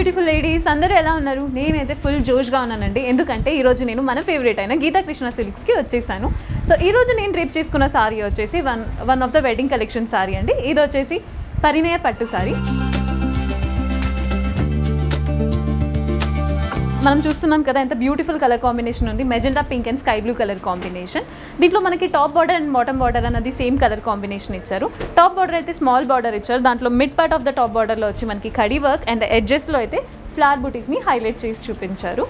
Beautiful ladies అందరూ ఎలా ఉన్నారు? నేనైతే ఫుల్ జోష్గా ఉన్నానండి. ఎందుకంటే ఈరోజు నేను మన ఫేవరెట్ అయిన గీతా కృష్ణ సిల్క్స్కి వచ్చేసాను. సో ఈరోజు నేను డ్రేప్ చేసుకున్న సారీ వచ్చేసి one of the wedding collection sorry అండి. ఇది వచ్చేసి పరిణయ పట్టు సారీ. మనం చూస్తున్నాం కదా ఎంత బ్యూటిఫుల్ కలర్ కాంబినేషన్ ఉంది. Magenta pink and sky blue colour combination. దీంట్లో మనకి top border and bottom border అనేది సేమ్ కలర్ కాంబినేషన్ ఇచ్చారు. టాప్ బార్డర్ అయితే స్మాల్ బార్డర్ ఇచ్చారు. దాంట్లో mid part of the top బార్డర్లో వచ్చి మనకి కడీ వర్క్ అండ్ ఎడ్జెస్లో అయితే ఫ్లవర్ బుటీస్ని హైలైట్ చేసి చూపించారు.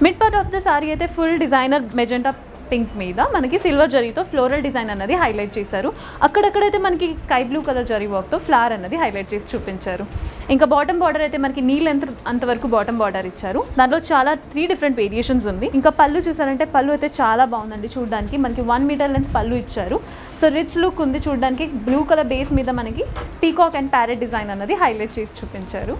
Mid part of the sari అయితే ఫుల్ డిజైనర్ మెజెండా పింక్ మీద మనకి సిల్వర్ జరీతో ఫ్లోరల్ డిజైన్ అన్నది హైలైట్ చేశారు. అక్కడక్కడైతే మనకి స్కై బ్లూ కలర్ జరీ వర్క్తో ఫ్లవర్ అన్నది హైలైట్ చేసి చూపించారు. ఇంకా బాటమ్ బార్డర్ అయితే మనకి నీ లెంత్ అంతవరకు బాటమ్ బార్డర్ ఇచ్చారు. దాంట్లో చాలా 3 డిఫరెంట్ వేరియేషన్స్ ఉంది. ఇంకా పళ్ళు చూసారంటే పళ్ళు అయితే చాలా బాగుందండి. చూడడానికి మనకి 1 మీటర్ లెంత్ పళ్ళు ఇచ్చారు. సో రిచ్ లుక్ ఉంది. చూడడానికి బ్లూ కలర్ బేస్ మీద మనకి పీకాక్ అండ్ ప్యారెట్ డిజైన్ అన్నది హైలైట్ చేసి చూపించారు.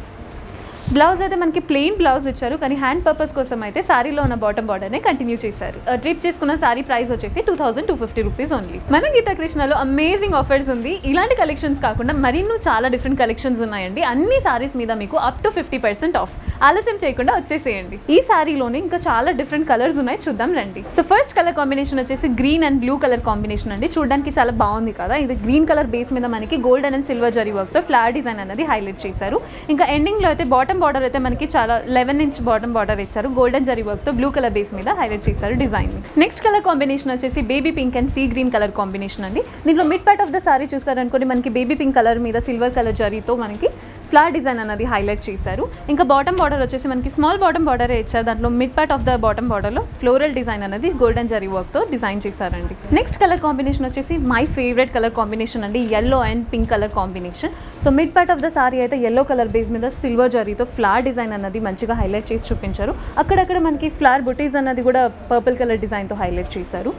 బ్లౌజ్ అయితే మనకి ప్లెయిన్ బ్లౌజ్ ఇచ్చారు, కానీ హ్యాండ్ పర్పస్ కోసం అయితే సారీలో ఉన్న బాటమ్ బార్డర్నే కంటిన్యూ చేశారు. డ్రిప్ చేసుకున్న సారీ ప్రైస్ వచ్చేసి 2250 రూపీస్ ఓన్లీ. మన గీతా కృష్ణలో అమేజింగ్ ఆఫర్స్ ఉంది. ఇలాంటి కలెక్షన్స్ కాకుండా మరిన్నో చాలా డిఫరెంట్ కలెక్షన్స్ ఉన్నాయండి. అన్ని సారీస్ మీద మీకు అప్ టు 50% ఆఫ్. ఆలస్యం చేయకుండా వచ్చేసేయండి. ఈ సారీలోనే ఇంకా చాలా డిఫరెంట్ కలర్స్ ఉన్నాయి, చూద్దాం రండి. సో ఫస్ట్ కలర్ కాంబినేషన్ వచ్చేసి green and blue colour combination అండి. చూడడానికి చాలా బాగుంది కదా. ఇది గ్రీన్ కలర్ బేస్ మీద మనకి గోల్డెన్ అండ్ సిల్వర్ జరీ వర్క్తో ఫ్లవర్ డిజైన్ అనేది హైలైట్ చేశారు. ఇంకా ఎండింగ్లో అయితే బాటమ్ బార్డర్ అయితే మనకి చాలా 11 ఇంచ్ బాటమ్ బార్డర్ ఇచ్చారు. గోల్డెన్ జరీ వర్క్తో బ్లూ కలర్ బేస్ మీద హైలైట్ చేశారు డిజైన్. నెక్స్ట్ కలర్ కాంబినేషన్ వచ్చేసి baby pink and sea green colour combination అండి. దీంట్లో mid part of the sari చూసారనుకోండి మనకి బేబీ పింక్ కలర్ మీద సిల్వర్ కలర్ జరీతో మనకి ఫ్లవర్ డిజైన్ అనేది హైలైట్ చేశారు. ఇంకా బాటమ్ బార్డర్ వచ్చేసి మనకి స్మాల్ బాటమ్ బార్డరే ఇచ్చారు. దాంట్లో mid part of the bottom బార్డర్లో ఫ్లోరల్ డిజైన్ అనేది గోల్డెన్ జరీ వర్క్తో డిజైన్ చేశారండి. నెక్స్ట్ కలర్ కాంబినేషన్ వచ్చేసి మై ఫేవరెట్ కలర్ కాంబినేషన్ అండి, yellow and pink colour combination. So mid part of the sari అయితే yellow కలర్ బేస్ మీద సిల్వర్ జరీతో ఫ్లవర్ డిజైన్ అన్నది మంచిగా హైలైట్ చేసి చూపించారు. అక్కడక్కడ మనకి ఫ్లవర్ బుటీస్ అన్నది కూడా పర్పుల్ కలర్ డిజైన్తో హైలైట్ చేశారు.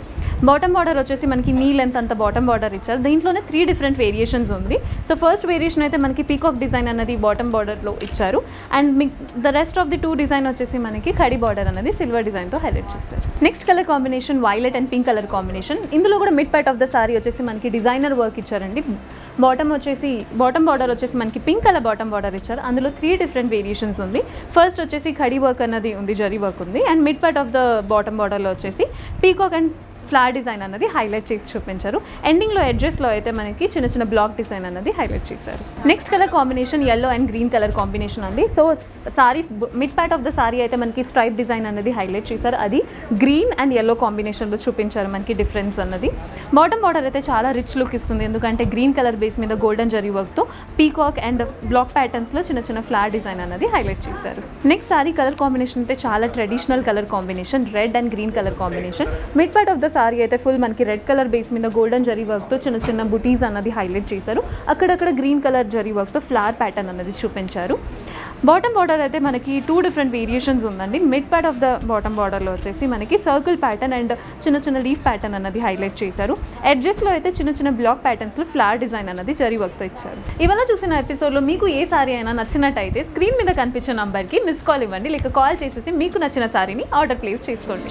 బాటమ్ బార్డర్ వచ్చేసి మనకి నీ లెంత్ అంత బాటమ్ బార్డర్ ఇచ్చారు. దీంట్లోనే 3 డిఫరెంట్ వేరియేషన్స్ ఉంది. సో ఫస్ట్ వేరియేషన్ అయితే మనకి పీకాక్ డిజైన్ అన్నది బాటమ్ బార్డర్లో ఇచ్చారు. And the rest of the 2 design వచ్చేసి మనకి కడి బార్డర్ అనేది సిల్వర్ డిజైన్తో హైలైట్ చేశారు. Next colour combination violet and pink colour combination. ఇందులో కూడా mid part of the sorry వచ్చేసి మనకి డిజైనర్ వర్క్ ఇచ్చారండి. బాటమ్ బార్డర్ వచ్చేసి మనకి పింక్ కలర్ బాటమ్ బార్డర్ ఇచ్చారు. అందులో 3 డిఫరెంట్ వేరియేషన్స్ ఉంది. ఫస్ట్ వచ్చేసి కడి వర్క్ అన్నది ఉంది, జరీ వర్క్ ఉంది. And mid part of the bottom బార్డర్లో వచ్చేసి పీకాక్ అండ్ ఫ్లవర్ డిజైన్ అన్నది హైలైట్ చేసి చూపించారు. ఎండింగ్లో ఎడ్జెస్లో అయితే మనకి చిన్న చిన్న బ్లాక్ డిజైన్ అన్నది హైలైట్ చేశారు. Next colour combination yellow and green colour combination అండి. So sari mid part of the sari అయితే మనకి స్ట్రైప్ డిజైన్ అన్నది హైలైట్ చేశారు. అది గ్రీన్ అండ్ yellow కాంబినేషన్లో చూపించారు మనకి డిఫరెన్స్ అన్నది. బాటమ్ బార్డర్ అయితే చాలా రిచ్ లుక్ ఇస్తుంది, ఎందుకంటే గ్రీన్ కలర్ బేస్ మీద గోల్డెన్ జరీ వర్క్తో పీకాక్ అండ్ బ్లాక్ ప్యాటర్న్స్లో చిన్న చిన్న ఫ్లవర్ డిజైన్ అన్నది హైలైట్ చేశారు. నెక్స్ట్ సారీ కలర్ కాంబినేషన్ అయితే చాలా traditional colour combination, red and green colour combination. Mid part of the sari అయితే ఫుల్ మనకి రెడ్ కలర్ బేస్ మీద గోల్డెన్ జరీ వర్క్తో చిన్న చిన్న బుటీస్ అన్నది హైలైట్ చేశారు. అక్కడక్కడ గ్రీన్ కలర్ జరీ వర్క్తో ఫ్లవర్ ప్యాటర్న్ అన్నది చూపించారు. బాటమ్ బార్డర్ అయితే మనకి 2 డిఫరెంట్ వేరియేషన్స్ ఉందండి. Mid part of the bottom బార్డర్లో వచ్చేసి మనకి సర్కిల్ ప్యాటర్న్ అండ్ చిన్న చిన్న లీఫ్ ప్యాటర్న్ అన్నది హైలైట్ చేశారు. ఎడ్జెస్లో అయితే చిన్న చిన్న బ్లాక్ ప్యాటర్న్స్లో ఫ్లవర్ డిజైన్ అన్నది జరీ వర్క్తో ఇచ్చారు. ఇవాళ చూసిన ఎపిసోడ్లో మీకు ఏ సారీ అయినా నచ్చినట్టయితే స్క్రీన్ మీద కనిపించే నంబర్కి మిస్ కాల్ ఇవ్వండి, లేక కాల్ చేసేసి మీకు నచ్చిన సారీని ఆర్డర్ ప్లేస్ చేసుకోండి.